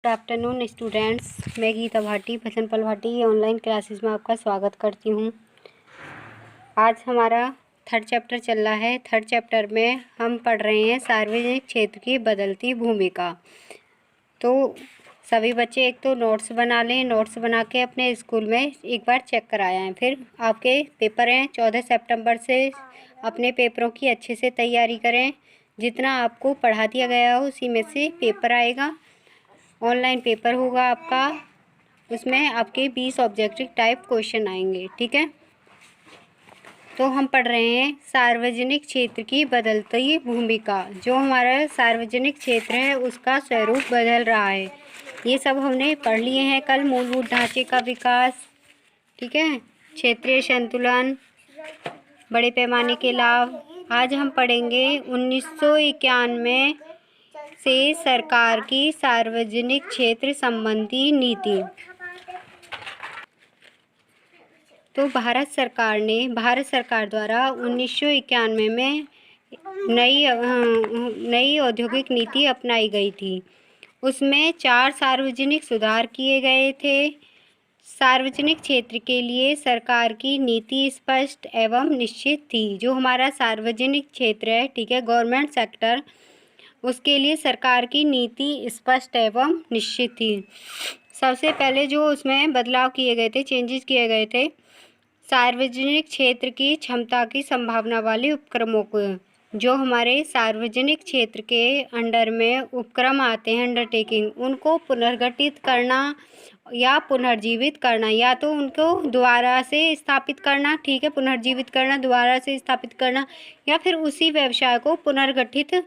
Good afternoon students. मैं Gita Bhati भजनपाल Bhati online classes में आपका स्वागत करती हूँ। आज हमारा थर्ड चैप्टर चल रहा है। थर्ड चैप्टर में हम पढ़ रहे हैं सार्वजनिक क्षेत्र की बदलती भूमिका। तो सभी बच्चे एक तो नोट्स बना लें, नोट्स बना के अपने स्कूल में एक बार चेक कराए हैं। फिर आपके पेपर हैं 14 सितंबर से। अपने पेपरों की अच्छे से तैयारी करें। जितना आपको पढ़ा दिया गया हो उसी में से पेपर आएगा। ऑनलाइन पेपर होगा आपका, उसमें आपके 20 ऑब्जेक्टिव टाइप क्वेश्चन आएंगे। ठीक है, तो हम पढ़ रहे हैं सार्वजनिक क्षेत्र की बदलती भूमिका। जो हमारा सार्वजनिक क्षेत्र है उसका स्वरूप बदल रहा है। ये सब हमने पढ़ लिए हैं कल। मूलभूत ढांचे का विकास, ठीक है, क्षेत्रीय संतुलन, बड़े पैमाने के लाभ। आज हम पढ़ेंगे 1991 से सरकार की सार्वजनिक क्षेत्र संबंधी नीति। तो भारत सरकार द्वारा 1991 में नई औद्योगिक नीति अपनाई गई थी। उसमें 4 सार्वजनिक सुधार किए गए थे। सार्वजनिक क्षेत्र के लिए सरकार की नीति स्पष्ट एवं निश्चित थी। जो हमारा सार्वजनिक क्षेत्र है, ठीक है, गवर्नमेंट सेक्टर, उसके लिए सरकार की नीति स्पष्ट एवं निश्चित थी। सबसे पहले जो उसमें बदलाव किए गए थे, चेंजेस किए गए थे, सार्वजनिक क्षेत्र की क्षमता की संभावना वाले उपक्रमों को, जो हमारे सार्वजनिक क्षेत्र के अंडर में उपक्रम आते हैं, अंडरटेकिंग, उनको पुनर्गठित करना या पुनर्जीवित करना, या तो उनको दोबारा से स्थापित करना, ठीक है, पुनर्जीवित करना, दोबारा से स्थापित करना, या फिर उसी व्यवसाय को पुनर्गठित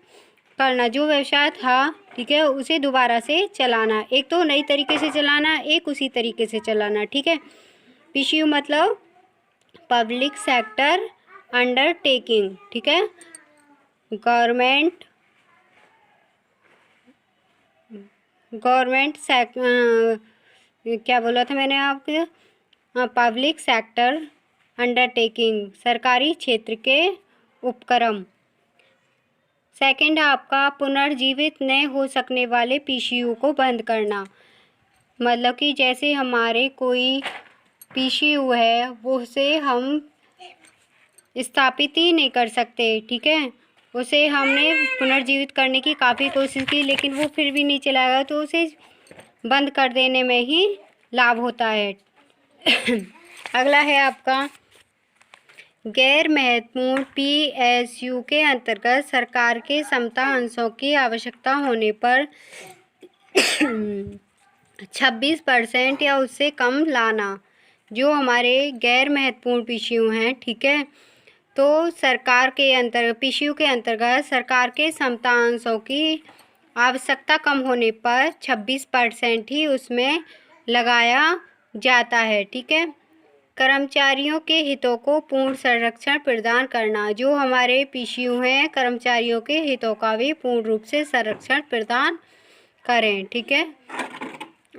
करना। जो व्यवसाय था, ठीक है, उसे दोबारा से चलाना। एक तो नई तरीके से चलाना, एक उसी तरीके से चलाना। ठीक है, पीसीयू मतलब पब्लिक सेक्टर अंडरटेकिंग, ठीक है, गवर्नमेंट क्या बोला था मैंने आपको, पब्लिक सेक्टर अंडरटेकिंग, सरकारी क्षेत्र के उपक्रम। सेकंड है आपका पुनर्जीवित न हो सकने वाले पीसीयू को बंद करना। मतलब कि जैसे हमारे कोई पीसीयू है वो उसे हम स्थापित ही नहीं कर सकते, ठीक है, उसे हमने पुनर्जीवित करने की काफ़ी कोशिश की लेकिन वो फिर भी नहीं चलाएगा, तो उसे बंद कर देने में ही लाभ होता है। अगला है आपका गैर महत्वपूर्ण पीएसयू के अंतर्गत सरकार के समता अंशों की आवश्यकता होने पर 26% या उससे कम लाना। जो हमारे गैर महत्वपूर्ण पीसीयू हैं, ठीक है, तो सरकार के अंतर्गत, पीसीयू के अंतर्गत सरकार के समता अंशों की आवश्यकता कम होने पर 26% ही उसमें लगाया जाता है। ठीक है, कर्मचारियों के हितों को पूर्ण संरक्षण प्रदान करना। जो हमारे पीसीयू हैं, कर्मचारियों के हितों का भी पूर्ण रूप से संरक्षण प्रदान करें। ठीक है,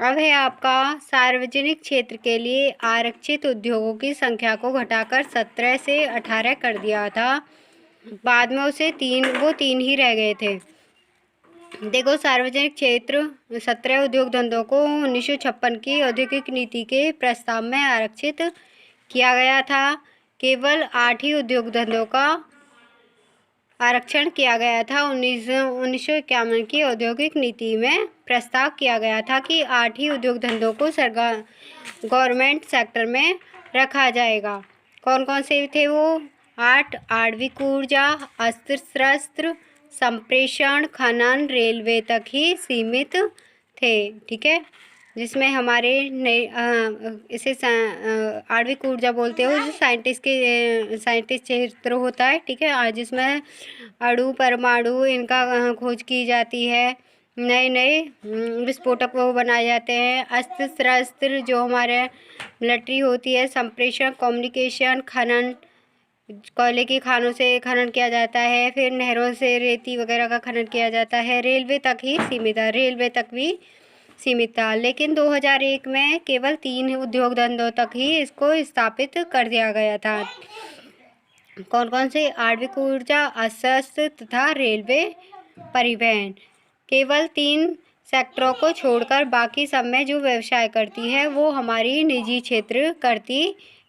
अब है आपका सार्वजनिक क्षेत्र के लिए आरक्षित उद्योगों की संख्या को घटाकर 17 से 18 कर दिया था। बाद में उसे 3 ही रह गए थे। देखो, सार्वजनिक क्षेत्र 17 उद्योग धंधों को 1956 की औद्योगिक नीति के प्रस्ताव में आरक्षित किया गया था। केवल 8 ही उद्योग धंधों का आरक्षण किया गया था। 1951 की औद्योगिक नीति में प्रस्ताव किया गया था कि 8 ही उद्योग धंधों को सरकार गवर्नमेंट सेक्टर में रखा जाएगा। कौन कौन से थे वो? 8 आणविक ऊर्जा, अस्त्र शस्त्र, संप्रेषण, खनन, रेलवे तक ही सीमित थे। ठीक है, जिसमें हमारे इसे आणविक ऊर्जा बोलते हो, जो साइंटिस्ट क्षेत्र होता है, ठीक है, आज जिसमें अणु, परमाणु, इनका खोज की जाती है, नए नए विस्फोटक वो बनाए जाते हैं। अस्त्र शस्त्र जो हमारे मिलिट्री होती है, संप्रेषण, कम्युनिकेशन, खनन, कोयले की खानों से खनन किया जाता है, फिर नहरों से रेती वगैरह का खनन किया जाता है। रेलवे तक ही सीमित है, रेलवे तक भी सीमित था, लेकिन 2001 में केवल 3 उद्योग धंधों तक ही इसको स्थापित कर दिया गया था। कौन कौन से? आणविक ऊर्जा, अस्त्र तथा रेलवे परिवहन। केवल 3 सेक्टरों को छोड़कर बाकी सब में जो व्यवसाय करती है वो हमारी निजी क्षेत्र करती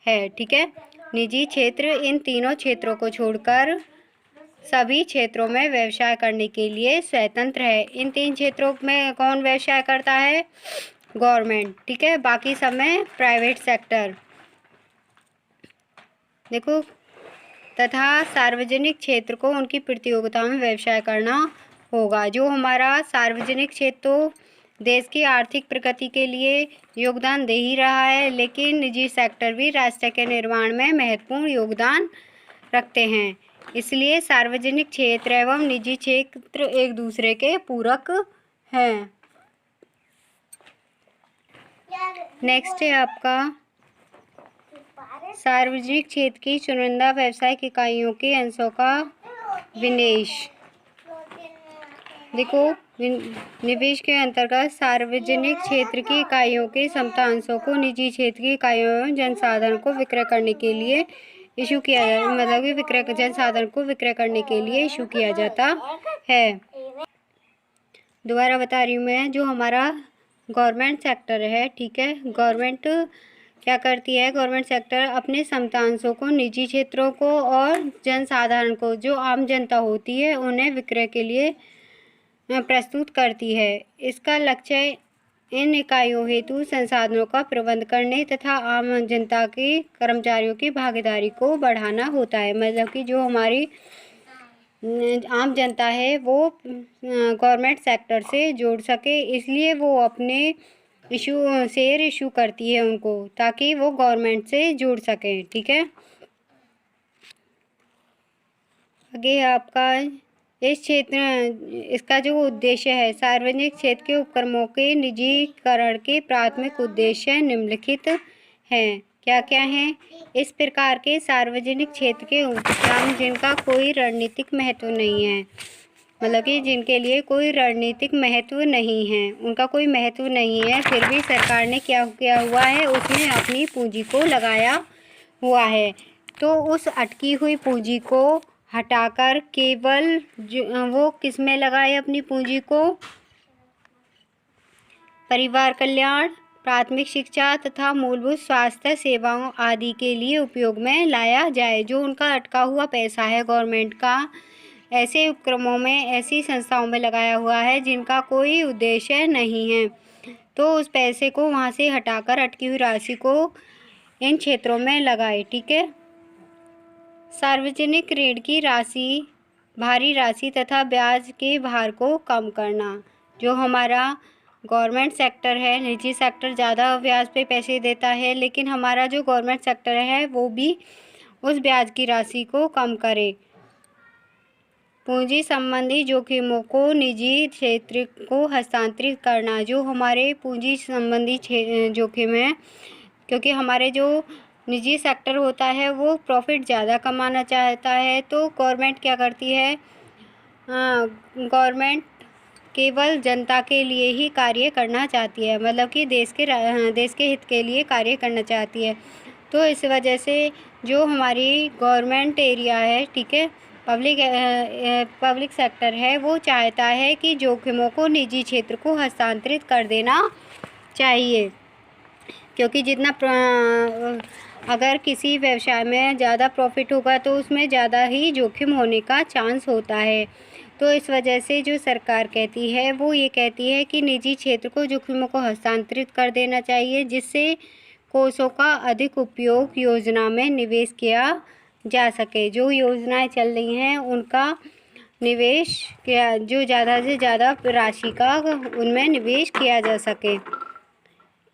है। ठीक है, निजी क्षेत्र इन तीनों क्षेत्रों को छोड़कर सभी क्षेत्रों में व्यवसाय करने के लिए स्वतंत्र है। इन 3 क्षेत्रों में कौन व्यवसाय करता है? गवर्नमेंट। ठीक है, बाकी सब में प्राइवेट सेक्टर। देखो, तथा सार्वजनिक क्षेत्र को उनकी प्रतियोगिता में व्यवसाय करना होगा। जो हमारा सार्वजनिक क्षेत्र तो देश की आर्थिक प्रगति के लिए योगदान दे ही रहा है, लेकिन निजी सेक्टर भी राष्ट्र के निर्माण में महत्वपूर्ण योगदान रखते हैं। इसलिए सार्वजनिक क्षेत्र एवं निजी क्षेत्र एक दूसरे के पूरक हैं। नेक्स्ट है आपका सार्वजनिक क्षेत्र की चुनिंदा व्यावसायिक इकाइयों के अंशों का विनिवेश। देखो, निवेश के अंतर्गत सार्वजनिक क्षेत्र की इकाइयों के समता अंशों को निजी क्षेत्र की इकाइयों एवं जनसाधन को विक्रय करने के लिए इशू किया जाता है। मतलब कि विक्रय जनसाधन को विक्रय करने के लिए इशू किया जाता है। दोबारा बता रही हूँ मैं, जो हमारा गवर्नमेंट सेक्टर है, ठीक है, गवर्नमेंट क्या करती है? गवर्नमेंट सेक्टर अपने समतांशों को निजी क्षेत्रों को और जनसाधारण को, जो आम जनता होती है, उन्हें विक्रय के लिए प्रस्तुत करती है। इसका लक्ष्य इन इकाइयों हेतु संसाधनों का प्रबंध करने तथा आम जनता के कर्मचारियों की भागीदारी को बढ़ाना होता है। मतलब कि जो हमारी आम जनता है वो गवर्नमेंट सेक्टर से जुड़ सके, इसलिए वो अपने शेयर इशू करती है उनको, ताकि वो गवर्नमेंट से जुड़ सकें। ठीक है, आगे आपका इस क्षेत्र इसका जो उद्देश्य है, सार्वजनिक क्षेत्र के उपक्रमों के निजीकरण के प्राथमिक उद्देश्य निम्नलिखित हैं। क्या क्या हैं? इस प्रकार के सार्वजनिक क्षेत्र के उपक्रम जिनका कोई रणनीतिक महत्व नहीं है, मतलब कि जिनके लिए कोई रणनीतिक महत्व नहीं है, उनका कोई महत्व नहीं है, फिर भी सरकार ने क्या किया हुआ है, उसमें अपनी पूंजी को लगाया हुआ है। तो उस अटकी हुई पूंजी को हटाकर केवल वो किस में लगाए अपनी पूंजी को? परिवार कल्याण, प्राथमिक शिक्षा तथा मूलभूत स्वास्थ्य सेवाओं आदि के लिए उपयोग में लाया जाए। जो उनका अटका हुआ पैसा है गवर्नमेंट का, ऐसे उपक्रमों में, ऐसी संस्थाओं में लगाया हुआ है जिनका कोई उद्देश्य नहीं है, तो उस पैसे को वहाँ से हटाकर अटकी हुई राशि को इन क्षेत्रों में लगाए। ठीक है, सार्वजनिक ऋण की राशि, भारी राशि तथा ब्याज के भार को कम करना। जो हमारा गवर्नमेंट सेक्टर है, निजी सेक्टर ज़्यादा ब्याज पे पैसे देता है, लेकिन हमारा जो गवर्नमेंट सेक्टर है वो भी उस ब्याज की राशि को कम करे। पूंजी संबंधी जोखिमों को निजी क्षेत्र को हस्तांतरित करना। जो हमारे पूंजी संबंधी जोखिम है, क्योंकि हमारे जो निजी सेक्टर होता है वो प्रॉफिट ज़्यादा कमाना चाहता है, तो गवर्नमेंट क्या करती है? गवर्नमेंट केवल जनता के लिए ही कार्य करना चाहती है, मतलब कि देश के हित के लिए कार्य करना चाहती है। तो इस वजह से जो हमारी गवर्नमेंट एरिया है, ठीक है, पब्लिक सेक्टर है, वो चाहता है कि जोखिमों को निजी क्षेत्र को हस्तांतरित कर देना चाहिए, क्योंकि अगर किसी व्यवसाय में ज़्यादा प्रॉफिट होगा तो उसमें ज़्यादा ही जोखिम होने का चांस होता है। तो इस वजह से जो सरकार कहती है वो ये कहती है कि निजी क्षेत्र को जोखिमों को हस्तांतरित कर देना चाहिए, जिससे कोषों का अधिक उपयोग योजना में निवेश किया जा सके। जो योजनाएं चल रही हैं उनका निवेश किया, जो ज़्यादा से ज़्यादा राशि का उनमें निवेश किया जा सके।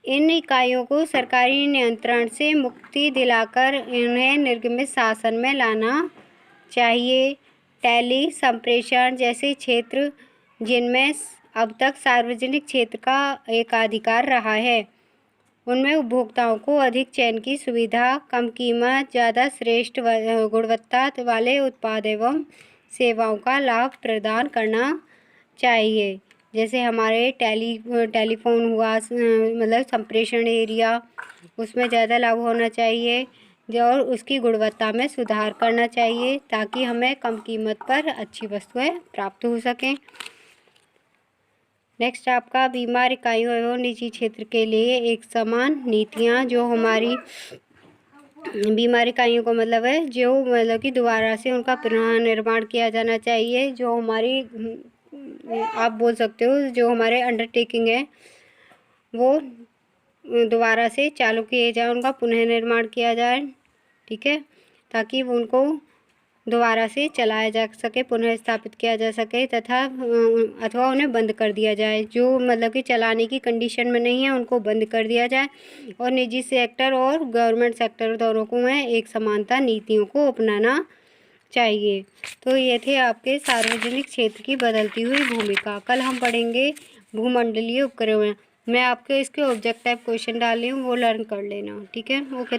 इन इकाइयों को सरकारी नियंत्रण से मुक्ति दिलाकर इन्हें निर्गमित शासन में लाना चाहिए। टेली संप्रेषण जैसे क्षेत्र जिनमें अब तक सार्वजनिक क्षेत्र का एकाधिकार रहा है, उनमें उपभोक्ताओं को अधिक चयन की सुविधा, कम कीमत, ज़्यादा श्रेष्ठ गुणवत्ता वाले उत्पाद एवं सेवाओं का लाभ प्रदान करना चाहिए। जैसे हमारे टेलीफोन हुआ, मतलब संप्रेषण एरिया, उसमें ज़्यादा लाभ होना चाहिए और उसकी गुणवत्ता में सुधार करना चाहिए, ताकि हमें कम कीमत पर अच्छी वस्तुएं प्राप्त हो सकें। नेक्स्ट आपका बीमार इकाइयों एवं निजी क्षेत्र के लिए एक समान नीतियाँ। जो हमारी बीमार इकाइयों का मतलब है जो मतलब कि दोबारा से उनका पुनर्निर्माण किया जाना चाहिए। जो हमारी आप बोल सकते हो जो हमारे अंडरटेकिंग है वो दोबारा से चालू किए जाए, उनका पुनर्निर्माण किया जाए, ठीक है, ताकि वो उनको दोबारा से चलाया जा सके, पुनर्स्थापित किया जा सके तथा अथवा उन्हें बंद कर दिया जाए। जो मतलब कि चलाने की कंडीशन में नहीं है उनको बंद कर दिया जाए। और निजी सेक्टर और गवर्नमेंट सेक्टर दोनों को में एक समानता नीतियों को अपनाना चाहिए। तो ये थे आपके सार्वजनिक क्षेत्र की बदलती हुई भूमिका। कल हम पढ़ेंगे भूमंडलीय उपकरण। मैं आपके इसके ऑब्जेक्ट टाइप क्वेश्चन डाल रही हूँ, वो लर्न कर लेना, ठीक है। ओके।